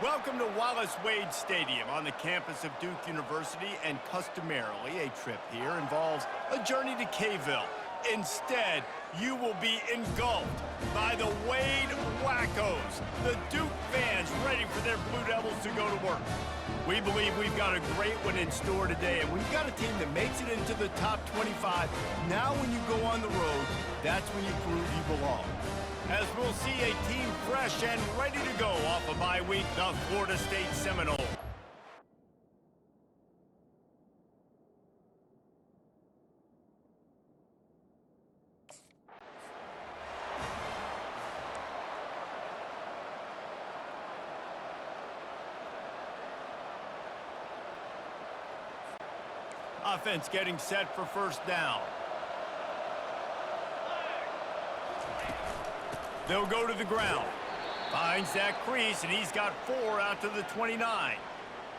Welcome to Wallace Wade Stadium on the campus of Duke University, and customarily a trip here involves a journey to K-ville. Instead, you will be engulfed by the Wade Wackos, the Duke fans ready for their Blue Devils to go to work. We believe we've got a great one in store today, and we've got a team that makes it into the top 25. Now when you go on the road, that's when you prove you belong. As we'll see a team fresh and ready to go off a bye week, the Florida State Seminoles. Offense getting set for first down. They'll go to the ground. Finds that crease, and he's got 4 out to the 29.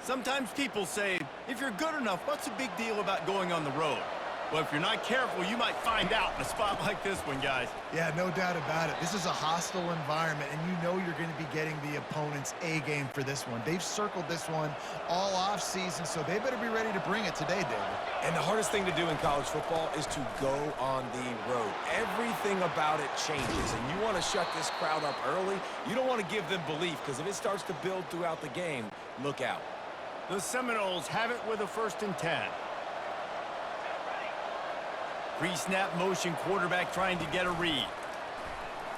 Sometimes people say, if you're good enough, what's the big deal about going on the road? Well, if you're not careful, you might find out in a spot like this one, guys. Yeah, no doubt about it. This is a hostile environment, and you know you're going to be getting the opponent's A game for this one. They've circled this one all offseason, so they better be ready to bring it today, David. And the hardest thing to do in college football is to go on the road. Everything about it changes, and you want to shut this crowd up early. You don't want to give them belief, because if it starts to build throughout the game, look out. The Seminoles have it with a 1st and 10. Pre-snap motion quarterback trying to get a read.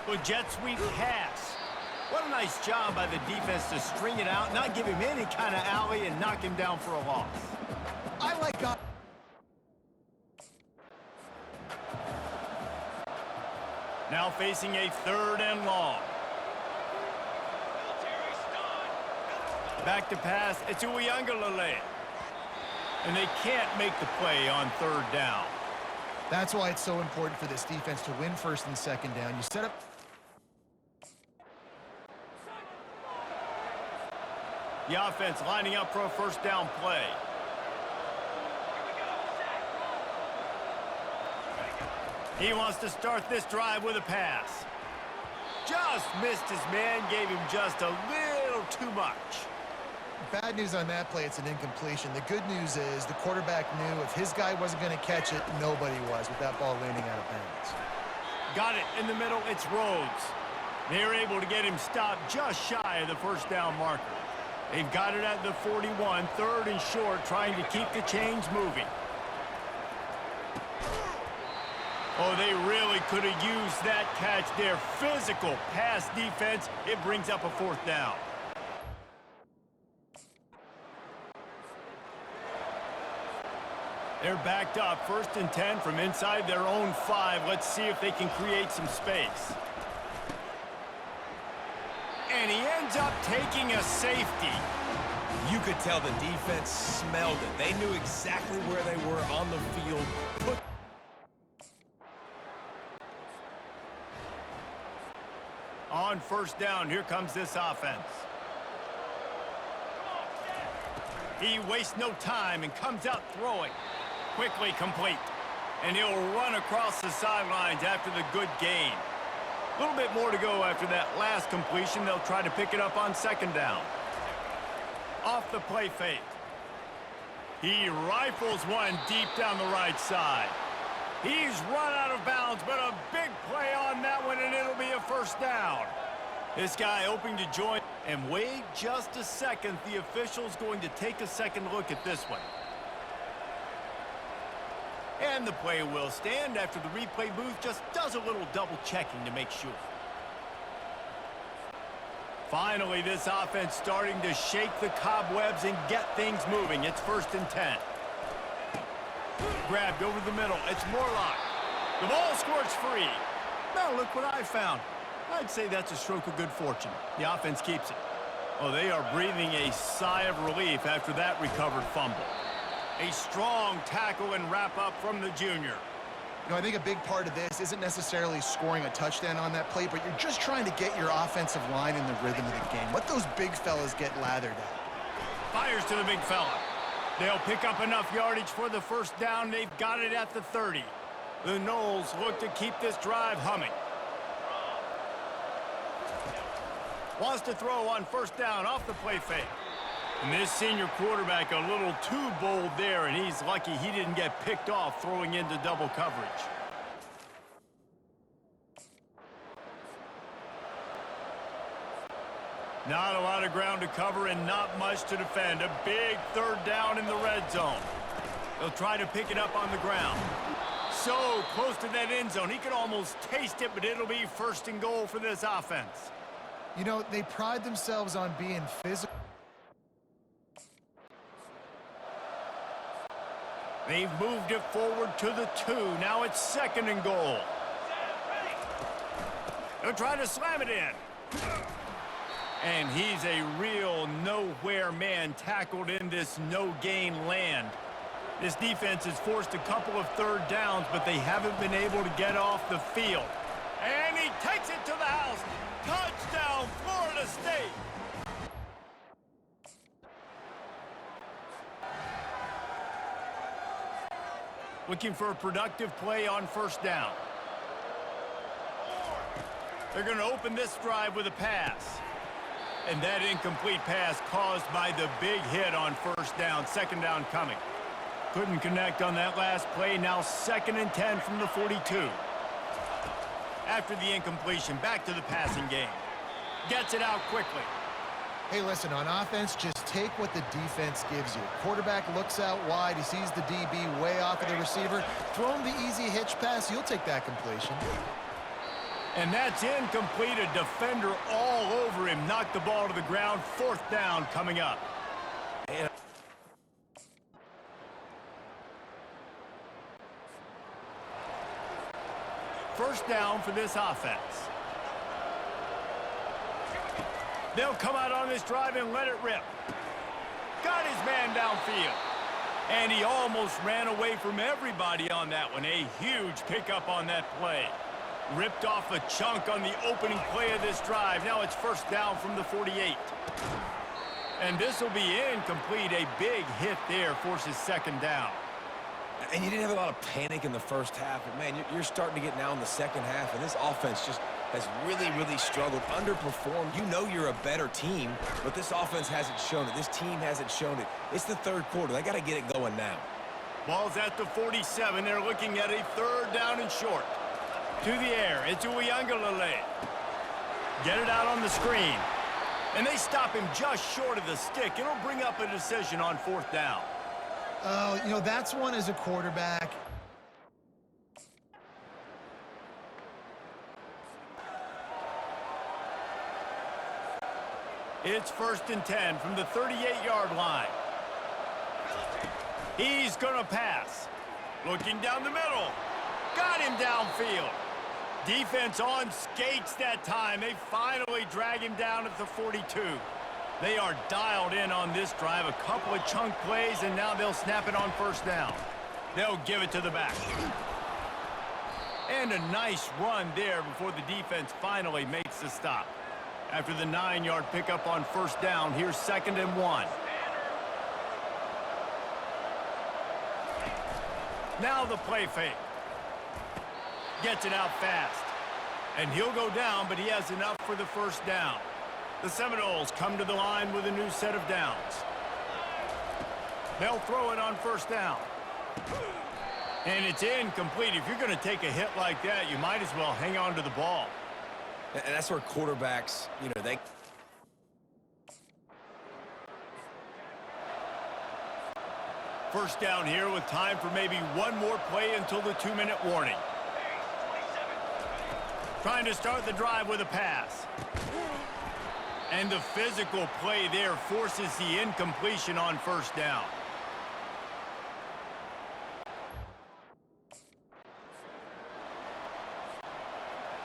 A jet sweep pass. What a nice job by the defense to string it out, not give him any kind of alley, and knock him down for a loss. I like that. Now facing a 3rd and long. Back to pass. It's Uyangalele. And they can't make the play on 3rd down. That's why it's so important for this defense to win 1st and 2nd down. You set up. The offense lining up for a 1st down play. He wants to start this drive with a pass. Just missed his man, gave him just a little too much. Bad news on that play, it's an incompletion. The good news is the quarterback knew if his guy wasn't going to catch it, nobody was with that ball landing out of bounds. Got it in the middle, it's Rhodes. They're able to get him stopped just shy of the 1st down marker. They've got it at the 41, 3rd and short, trying to keep the chains moving. Oh, they really could have used that catch there. Physical pass defense, it brings up a 4th down. They're backed up, 1st and 10 from inside their own 5. Let's see if they can create some space. And he ends up taking a safety. You could tell the defense smelled it. They knew exactly where they were on the field. On 1st down, here comes this offense. He wastes no time and comes out throwing. Quickly complete. And he'll run across the sidelines after the good gain. A little bit more to go after that last completion. They'll try to pick it up on 2nd down. Off the play fake. He rifles one deep down the right side. He's run out of bounds, but a big play on that one, and it'll be a 1st down. This guy hoping to join. And wait just a second. The official's going to take a second look at this one. And the play will stand after the replay booth just does a little double checking to make sure. Finally, this offense starting to shake the cobwebs and get things moving. It's 1st and 10. Grabbed over the middle. It's Morlock. The ball squirts free. Now look what I found. I'd say that's a stroke of good fortune. The offense keeps it. Oh, they are breathing a sigh of relief after that recovered fumble. A strong tackle and wrap-up from the junior. You know, I think a big part of this isn't necessarily scoring a touchdown on that play, but you're just trying to get your offensive line in the rhythm of the game. Let those big fellas get lathered up. Fires to the big fella. They'll pick up enough yardage for the 1st down. They've got it at the 30. The Noles look to keep this drive humming. Wants to throw on 1st down off the play fake. And this senior quarterback a little too bold there, and he's lucky he didn't get picked off throwing into double coverage. Not a lot of ground to cover and not much to defend. A big 3rd down in the red zone. They'll try to pick it up on the ground. So close to that end zone. He could almost taste it, but it'll be 1st and goal for this offense. You know, they pride themselves on being physical. They've moved it forward to the 2. Now it's 2nd and goal. They'll try to slam it in. And he's a real nowhere man tackled in this no-gain land. This defense has forced a couple of third downs, but they haven't been able to get off the field. And he takes it to the house. Touchdown, Florida State. Looking for a productive play on first down. They're going to open this drive with a pass. And that incomplete pass caused by the big hit on first down. Second down coming. Couldn't connect on that last play. Now 2nd and 10 from the 42. After the incompletion, back to the passing game. Gets it out quickly. Hey, listen, on offense, just take what the defense gives you. Quarterback looks out wide. He sees the DB way off of the receiver. Throw him the easy hitch pass. You'll take that completion. And that's incomplete. A defender all over him. Knocked the ball to the ground. 4th down coming up. First down for this offense. They'll come out on this drive and let it rip. Got his man downfield. And he almost ran away from everybody on that one. A huge pickup on that play. Ripped off a chunk on the opening play of this drive. Now it's first down from the 48. And this will be incomplete. A big hit there forces 2nd down. And you didn't have a lot of panic in the first half. But, man, you're starting to get now in the second half. And this offense just has really struggled, underperformed. You know you're a better team, but this offense hasn't shown it. This team hasn't shown it. It's the 3rd quarter. They got to get it going now. Ball's at the 47. They're looking at a 3rd down and short. To the air. It's Uiagalelei. Get it out on the screen. And they stop him just short of the stick. It'll bring up a decision on 4th down. Oh, you know, that's one as a quarterback. It's 1st and 10 from the 38-yard line. He's going to pass. Looking down the middle. Got him downfield. Defense on skates that time. They finally drag him down at the 42. They are dialed in on this drive. A couple of chunk plays, and now they'll snap it on first down. They'll give it to the back. And a nice run there before the defense finally makes the stop. After the 9-yard pickup on first down, here's 2nd and 1. Now the play fake. Gets it out fast. And he'll go down, but he has enough for the first down. The Seminoles come to the line with a new set of downs. They'll throw it on first down. And it's incomplete. If you're going to take a hit like that, you might as well hang on to the ball. And that's where quarterbacks, you know, they... First down here with time for maybe one more play until the 2-minute warning. Trying to start the drive with a pass. And the physical play there forces the incompletion on first down.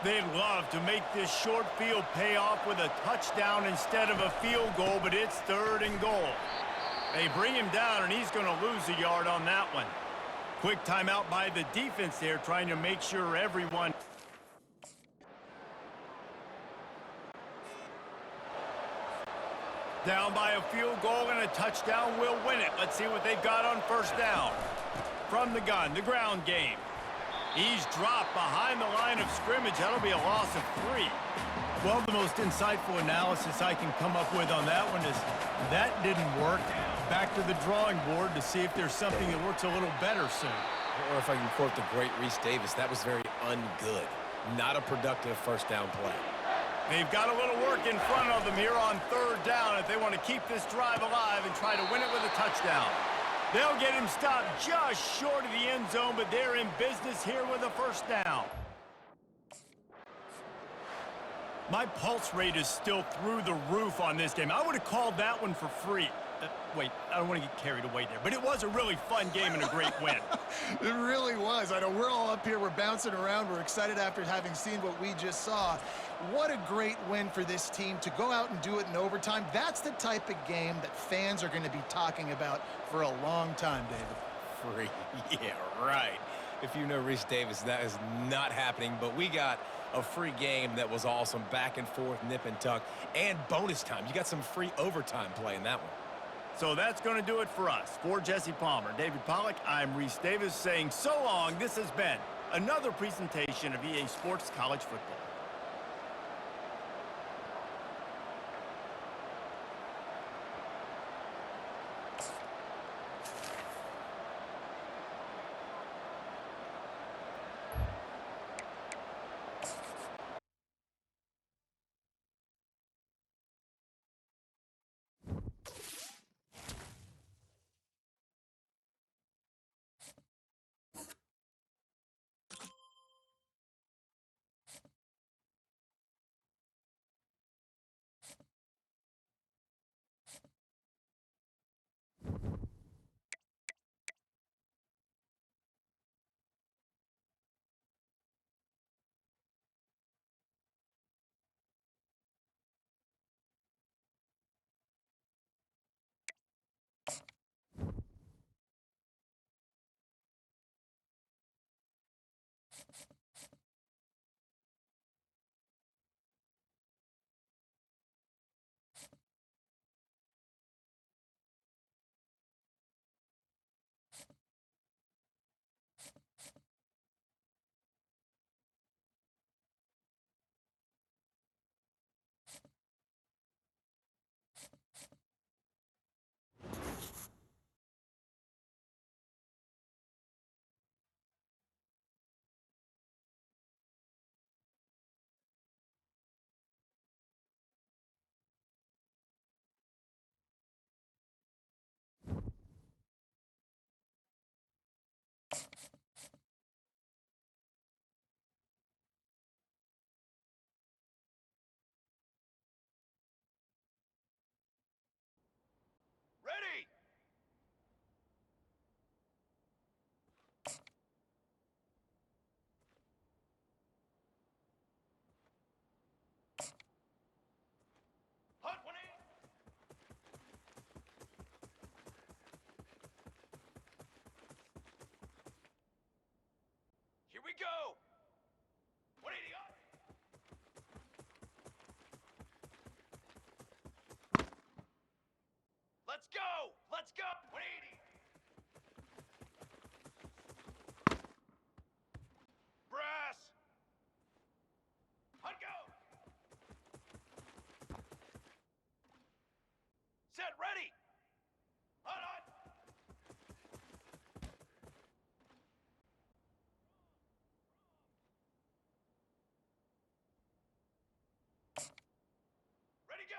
They'd love to make this short field pay off with a touchdown instead of a field goal, but it's 3rd and goal. They bring him down, and he's going to lose a yard on that one. Quick timeout by the defense there, trying to make sure everyone... Down by a field goal and a touchdown will win it. Let's see what they've got on first down. From the gun, the ground game. He's dropped behind the line of scrimmage. That'll be a loss of 3. Well, the most insightful analysis I can come up with on that one is that didn't work. Back to the drawing board to see if there's something that works a little better soon. Or if I can quote the great Reese Davis, that was very ungood. Not a productive first down play. They've got a little work in front of them here on 3rd down if they want to keep this drive alive and try to win it with a touchdown. They'll get him stopped just short of the end zone, but they're in business here with a first down. My pulse rate is still through the roof on this game. I would have called that one for free. Wait, I don't want to get carried away there, but it was a really fun game and a great win. It really was. I know we're all up here, we're bouncing around, we're excited after having seen what we just saw. What a great win for this team to go out and do it in overtime. That's the type of game that fans are going to be talking about for a long time, David. free. Yeah, right. If you know Reese Davis, that is not happening. But we got a free game that was awesome. Back and forth, nip and tuck, and bonus time. You got some free overtime play in that one. So that's going to do it for us. For Jesse Palmer, David Pollack, I'm Reese Davis saying so long. This has been another presentation of EA Sports College Football. Ready! Hot 180! Here we go! 180 up! Let's go! Let's go! 180! Brass! Hot go! Set ready! Hot hot! Ready go!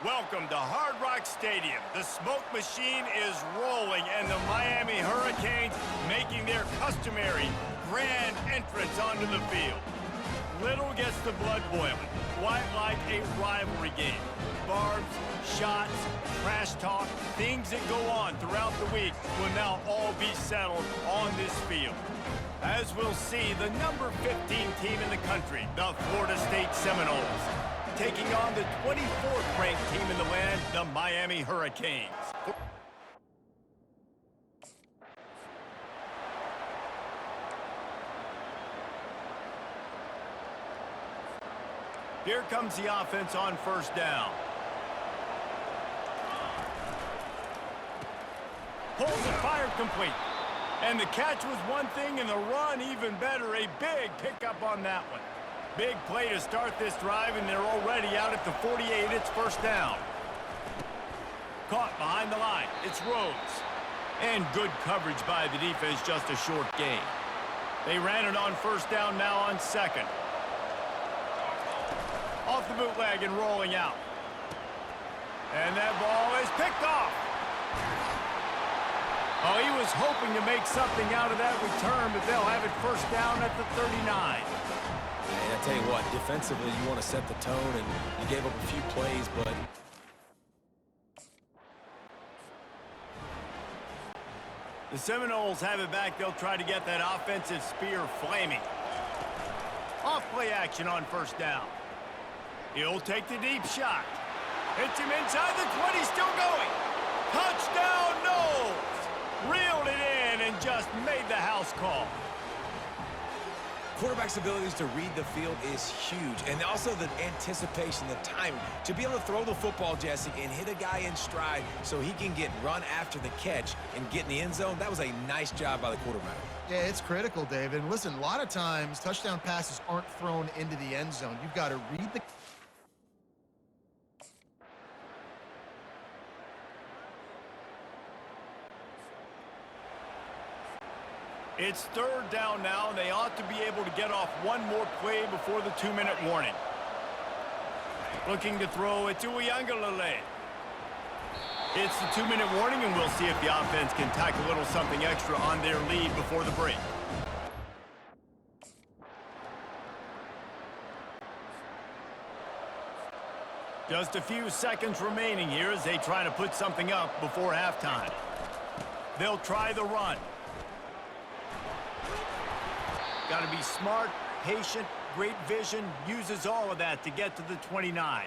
Welcome to Hard Rock Stadium. The smoke machine is rolling, and the Miami Hurricanes making their customary grand entrance onto the field. Little gets the blood boiling, quite like a rivalry game. Barbs, shots, trash talk, things that go on throughout the week will now all be settled on this field. As we'll see, the number 15 team in the country, the Florida State Seminoles, taking on the 24th ranked team in the land, the Miami Hurricanes. Here comes the offense on first down. Pulls it, fired complete. And the catch was one thing, and the run even better. A big pickup on that one. Big play to start this drive, and they're already out at the 48. It's first down. Caught behind the line. It's Rhodes. And good coverage by the defense, just a short gain. They ran it on first down, now on second. Off the bootleg and rolling out. And that ball is picked off. Oh, he was hoping to make something out of that return, but they'll have it first down at the 39. And I tell you what, defensively, you want to set the tone, and you gave up a few plays, but... The Seminoles have it back. They'll try to get that offensive spear flaming. Off play action on first down. He'll take the deep shot. Hits him inside the 20, still going. Touchdown, Noles! Reeled it in and just made the house call. Quarterback's abilities to read the field is huge, and also the anticipation, the timing. To be able to throw the football, Jesse, and hit a guy in stride so he can get run after the catch and get in the end zone, that was a nice job by the quarterback. Yeah, it's critical, David. And listen, a lot of times touchdown passes aren't thrown into the end zone. You've got to read the... It's third down now, and they ought to be able to get off one more play before the 2-minute warning. Looking to throw it to Uiagalelei. It's the 2-minute warning, and we'll see if the offense can tack a little something extra on their lead before the break. Just a few seconds remaining here as they try to put something up before halftime. They'll try the run. Got to be smart, patient, great vision, uses all of that to get to the 29.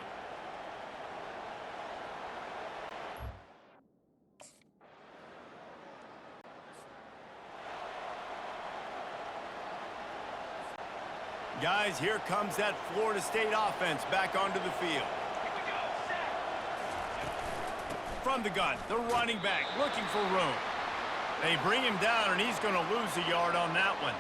Guys, here comes that Florida State offense back onto the field. From the gun, the running back looking for room. They bring him down, and he's going to lose a yard on that one.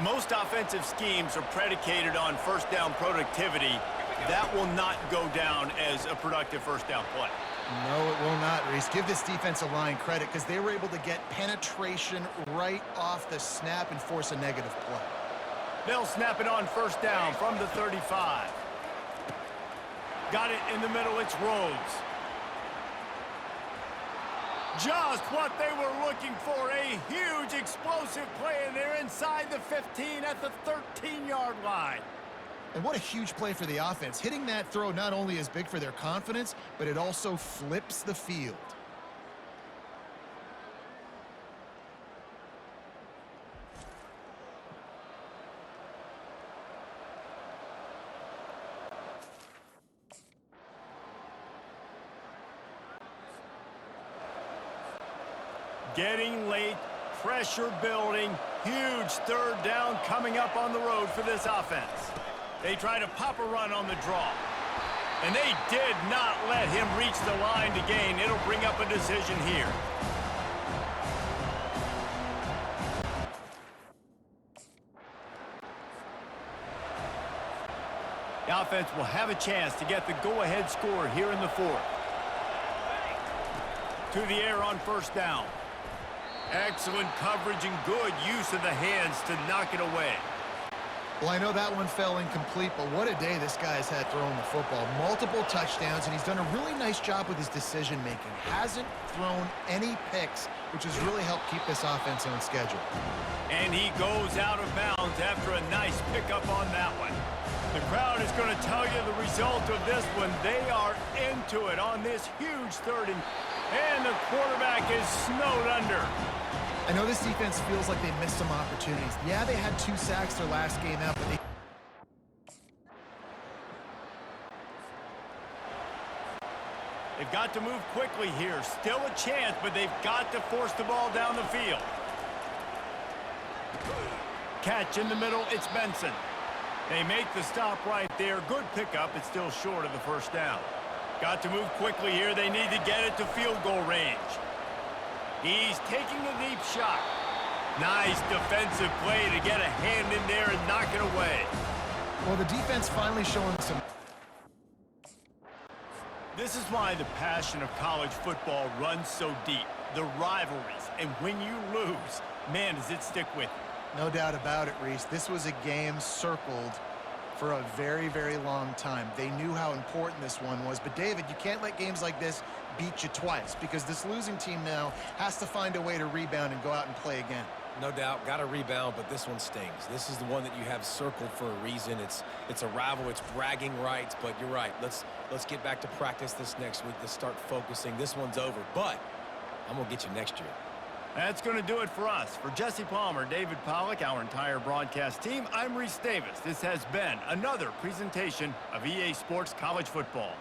Most offensive schemes are predicated on first down productivity. That will not go down as a productive first down play. No, it will not, Reese. Give this defensive line credit because they were able to get penetration right off the snap and force a negative play. They'll snap it on first down from the 35. Got it in the middle. It's Rhodes. Just what they were looking for, a huge explosive play, and they're inside the 15 at the 13-yard line. And what a huge play for the offense. Hitting that throw not only is big for their confidence, but it also flips the field. Getting late, pressure building, huge third down coming up on the road for this offense. They try to pop a run on the draw. And they did not let him reach the line to gain. It'll bring up a decision here. The offense will have a chance to get the go-ahead score here in the fourth. To the air on first down. Excellent coverage and good use of the hands to knock it away. Well, I know that one fell incomplete, but what a day this guy has had throwing the football. Multiple touchdowns, and he's done a really nice job with his decision-making. Hasn't thrown any picks, which has really helped keep this offense on schedule. And he goes out of bounds after a nice pickup on that one. The crowd is going to tell you the result of this one. They are into it on this huge third and the quarterback is snowed under. I know this defense feels like they missed some opportunities. Yeah, they had 2 sacks their last game out, but they've got to move quickly here. Still a chance, but they've got to force the ball down the field. Catch in the middle, it's Benson. They make the stop right there. Good pickup. It's still short of the first down. Got to move quickly here. They need to get it to field goal range. He's taking a deep shot. Nice defensive play to get a hand in there and knock it away. well, the defense finally showing some. This is why the passion of college football runs so deep. The rivalries. And when you lose, man, does it stick with you. No doubt about it, Reese. This was a game circled for a very, very long time. They knew how important this one was. But, David, you can't let games like this beat you twice because this losing team now has to find a way to rebound and go out and play again. No doubt, got to rebound, but this one stings. This is the one that you have circled for a reason. It's a rival, it's bragging rights, but you're right. Let's get back to practice this next week. Let's start focusing. This one's over, but I'm going to get you next year. That's going to do it for us. For Jesse Palmer, David Pollack, our entire broadcast team, I'm Reese Davis. This has been another presentation of EA Sports College Football.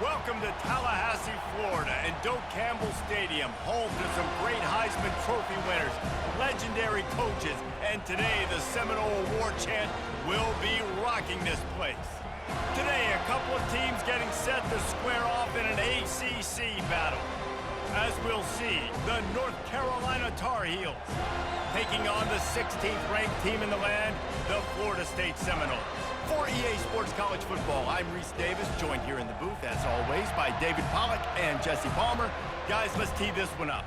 Welcome to Tallahassee, Florida, and Doak Campbell Stadium, home to some great Heisman Trophy winners, legendary coaches, and today the Seminole Award chant will be rocking this place. Today, a couple of teams getting set to square off in an ACC battle. As we'll see, the North Carolina Tar Heels taking on the 16th ranked team in the land, the Florida State Seminoles. For EA Sports College Football, I'm Reese Davis, joined here in the booth, as always, by David Pollack and Jesse Palmer. Guys, let's tee this one up.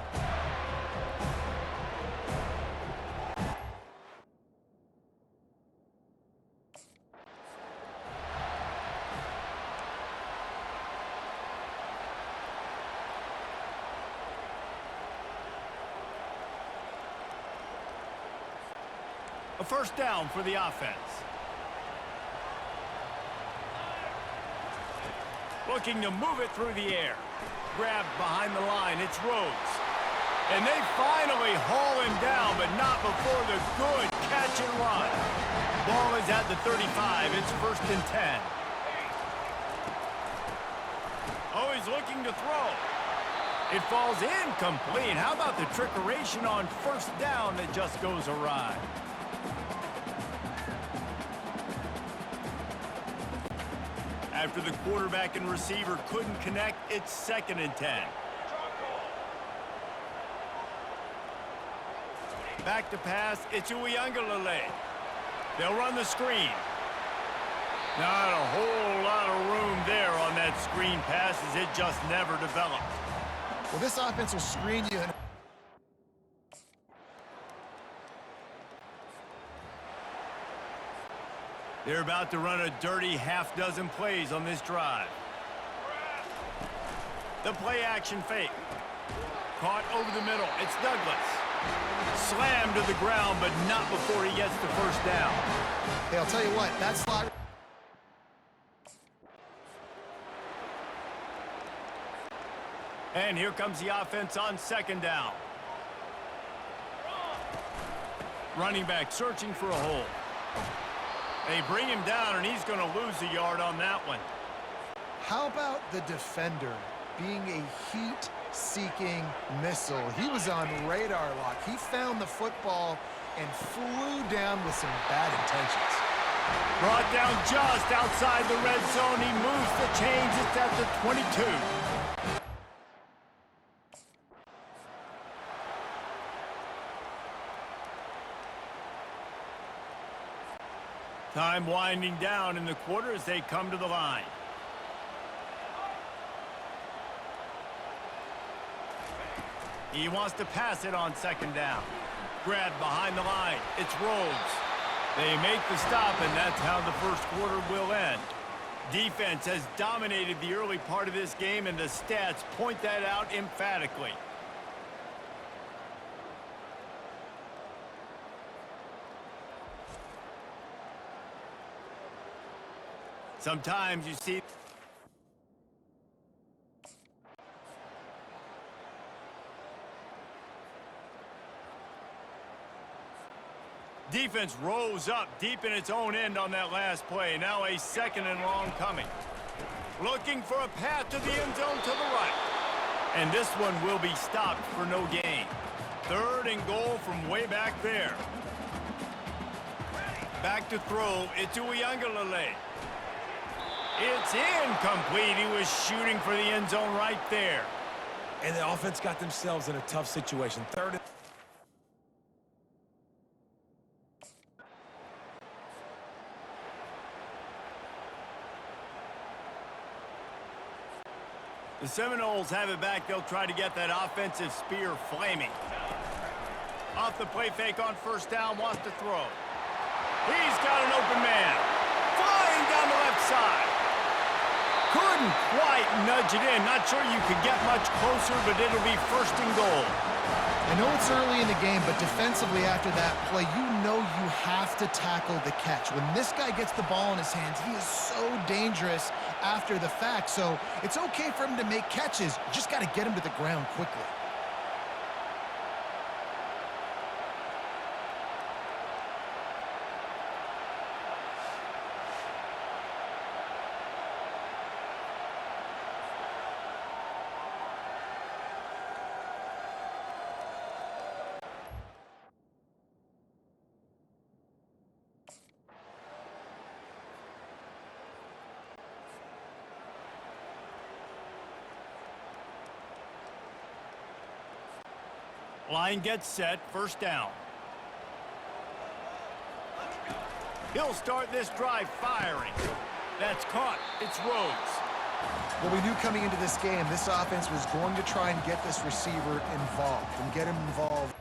A first down for the offense. Looking to move it through the air. Grabbed behind the line, it's Rhodes. And they finally haul him down, but not before the good catch and run. Ball is at the 35, it's 1st and 10. Oh, he's looking to throw. It falls incomplete. How about the trickeration on first down that just goes awry? After the quarterback and receiver couldn't connect, it's 2nd and 10. Back to pass, it's Uiagalelei. They'll run the screen. Not a whole lot of room there on that screen pass as it just never developed. Well, this offense will screen you. They're about to run a dirty half-dozen plays on this drive. The play-action fake. Caught over the middle. It's Douglas. Slammed to the ground, but not before he gets the first down. Hey, I'll tell you what, that slot... And here comes the offense on 2nd down. Running back searching for a hole. They bring him down, and he's going to lose a yard on that one. How about the defender being a heat-seeking missile? He was on radar lock. He found the football and flew down with some bad intentions. Brought down just outside the red zone. He moves the chains. It's at the 22. Time winding down in the quarter as they come to the line. He wants to pass it on 2nd down. Grabbed behind the line. It's Rhodes. They make the stop, and that's how the first quarter will end. Defense has dominated the early part of this game, and the stats point that out emphatically. Sometimes you see defense rose up deep in its own end on that last play. Now a 2nd and long coming. Looking for a path to the end zone to the right. And this one will be stopped for no gain. 3rd and goal from way back there. Back to throw. It's Uiagalelei. It's incomplete. He was shooting for the end zone right there. And the offense got themselves in a tough situation. 3rd and... The Seminoles have it back. They'll try to get that offensive spear flaming. Off the play fake on first down, wants to throw. He's got an open man. Flying down the left side. Couldn't quite nudge it in. Not sure you could get much closer, but it'll be 1st and goal. I know it's early in the game, but defensively after that play, you know you have to tackle the catch. When this guy gets the ball in his hands, he is so dangerous after the fact. So it's okay for him to make catches. You just got to get him to the ground quickly. Line gets set, first down. He'll start this drive firing. That's caught. It's Rhodes. Well, we knew coming into this game, this offense was going to try and get this receiver involved and get him involved.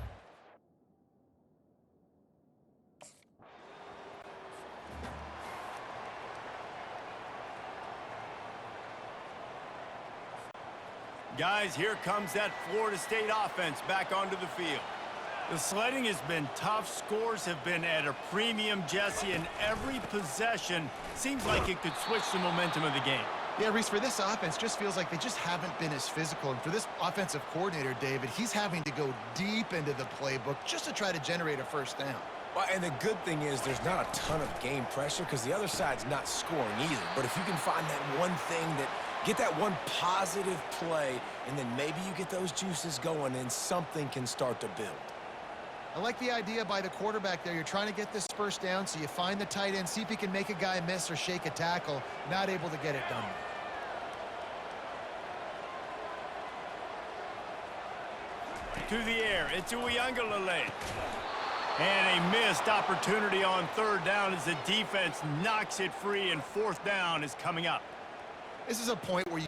Guys, here comes that Florida State offense back onto the field. The sledding has been tough. Scores have been at a premium, Jesse, and every possession seems like it could switch the momentum of the game. Yeah, Reese, for this offense, just feels like they just haven't been as physical. And for this offensive coordinator, David, he's having to go deep into the playbook just to try to generate a first down. Well, and the good thing is there's not a ton of game pressure because the other side's not scoring either. But if you can find that one thing that get that one positive play, and then maybe you get those juices going and something can start to build. I like the idea by the quarterback there. You're trying to get this first down, so you find the tight end, see if he can make a guy miss or shake a tackle. Not able to get it done. To the air, it's Uiagalelei. And a missed opportunity on third down as the defense knocks it free, and fourth down is coming up. This is a point where you...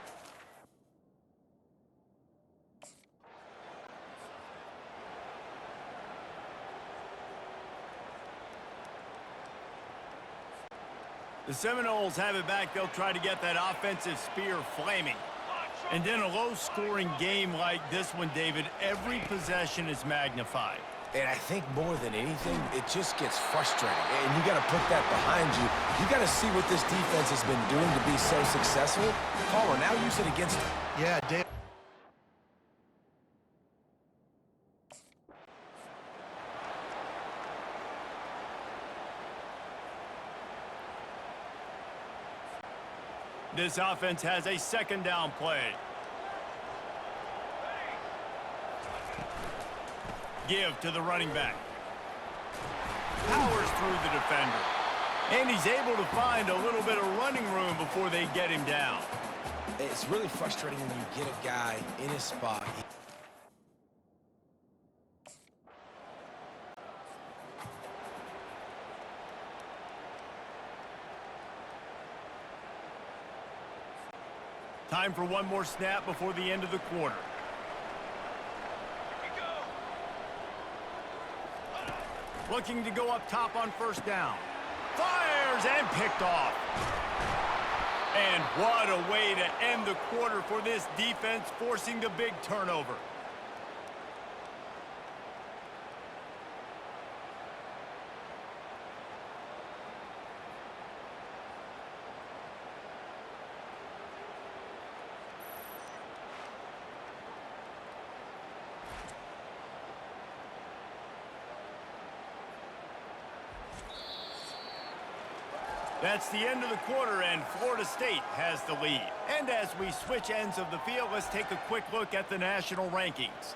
The Seminoles have it back. They'll try to get that offensive spear flaming. And in a low-scoring game like this one, David, every possession is magnified. And I think more than anything, it just gets frustrating. And you got to put that behind you. You got to see what this defense has been doing to be so successful. Caller, now use it against them. Yeah, Dave. This offense has a second down play. Give to the running back. Powers through the defender. And he's able to find a little bit of running room before they get him down. It's really frustrating when you get a guy in his spot. Time for one more snap before the end of the quarter. Looking to go up top on first down. Fires and picked off. And what a way to end the quarter for this defense, forcing the big turnover. That's the end of the quarter, and Florida State has the lead. And as we switch ends of the field, let's take a quick look at the national rankings.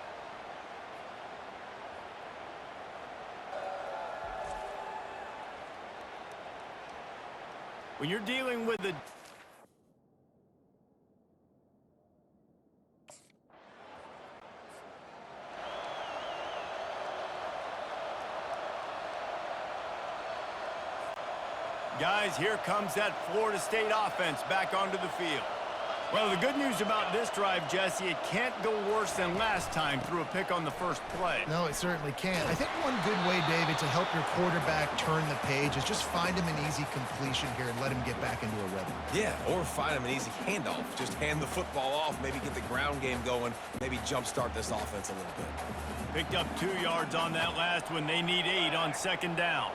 When you're dealing with the guys, here comes that Florida State offense back onto the field. Well, the good news about this drive, Jesse, it can't go worse than last time through a pick on the first play. No, it certainly can't. I think one good way, David, to help your quarterback turn the page is just find him an easy completion here and let him get back into a rhythm. Yeah, or find him an easy handoff. Just hand the football off, maybe get the ground game going, maybe jumpstart this offense a little bit. Picked up 2 yards on that last one. They need 8 on second down.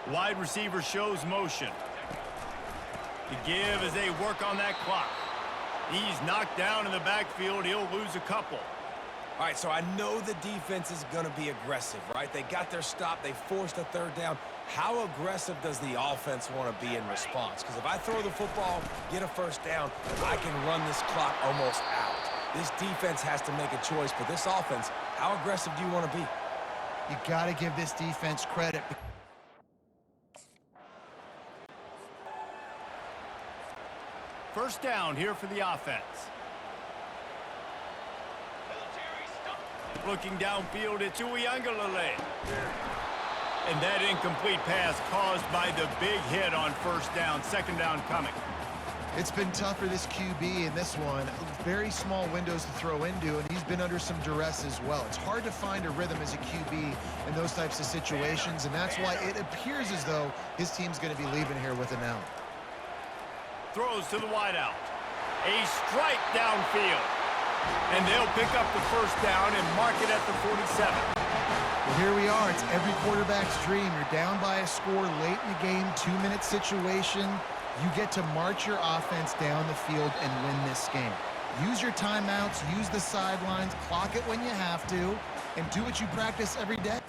Wide receiver shows motion. The give as they work on that clock. He's knocked down in the backfield. He'll lose a couple. All right, so I know the defense is going to be aggressive, right? They got their stop. They forced a third down. How aggressive does the offense want to be in response? Because if I throw the football, get a first down, I can run this clock almost out. This defense has to make a choice. For this offense, how aggressive do you want to be? You got to give this defense credit. First down here for the offense. Looking downfield, it's Uiagalelei. And that incomplete pass caused by the big hit on first down. Second down coming. It's been tough for this QB in this one. Very small windows to throw into, and he's been under some duress as well. It's hard to find a rhythm as a QB in those types of situations, and that's why it appears as though his team's going to be leaving here with an out. Throws to the wideout. A strike downfield. And they'll pick up the first down and mark it at the 47. Well, here we are. It's every quarterback's dream. You're down by a score late in the game, 2-minute situation. You get to march your offense down the field and win this game. Use your timeouts, use the sidelines, clock it when you have to, and do what you practice every day.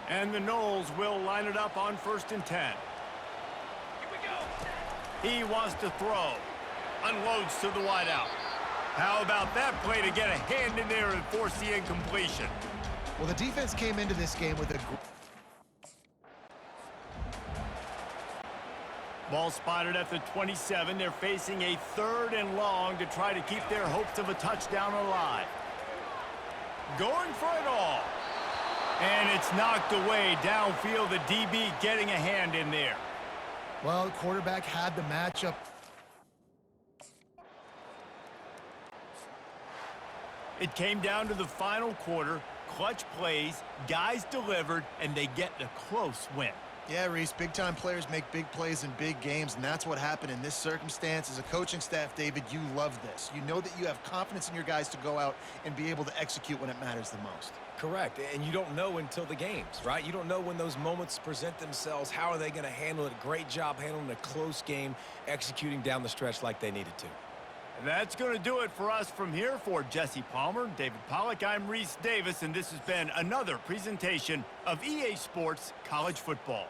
And the Noles will line it up on 1st and 10. Here we go. He wants to throw. Unloads to the wideout. How about that play to get a hand in there and force the incompletion? Well, the defense came into this game with a... Ball spotted at the 27. They're facing a 3rd and long to try to keep their hopes of a touchdown alive. Going for it all. And it's knocked away downfield. The DB getting a hand in there. Well, the quarterback had the matchup. It came down to the final quarter. Clutch plays, guys delivered, and they get the close win. Yeah, Reese, big-time players make big plays in big games, and that's what happened in this circumstance. As a coaching staff, David, you love this. You know that you have confidence in your guys to go out and be able to execute when it matters the most. Correct, and you don't know until the games, right? You don't know when those moments present themselves. How are they going to handle it? Great job handling a close game, executing down the stretch like they needed to. And that's going to do it for us from here. For Jesse Palmer, David Pollack, I'm Reese Davis, and this has been another presentation of EA Sports College Football.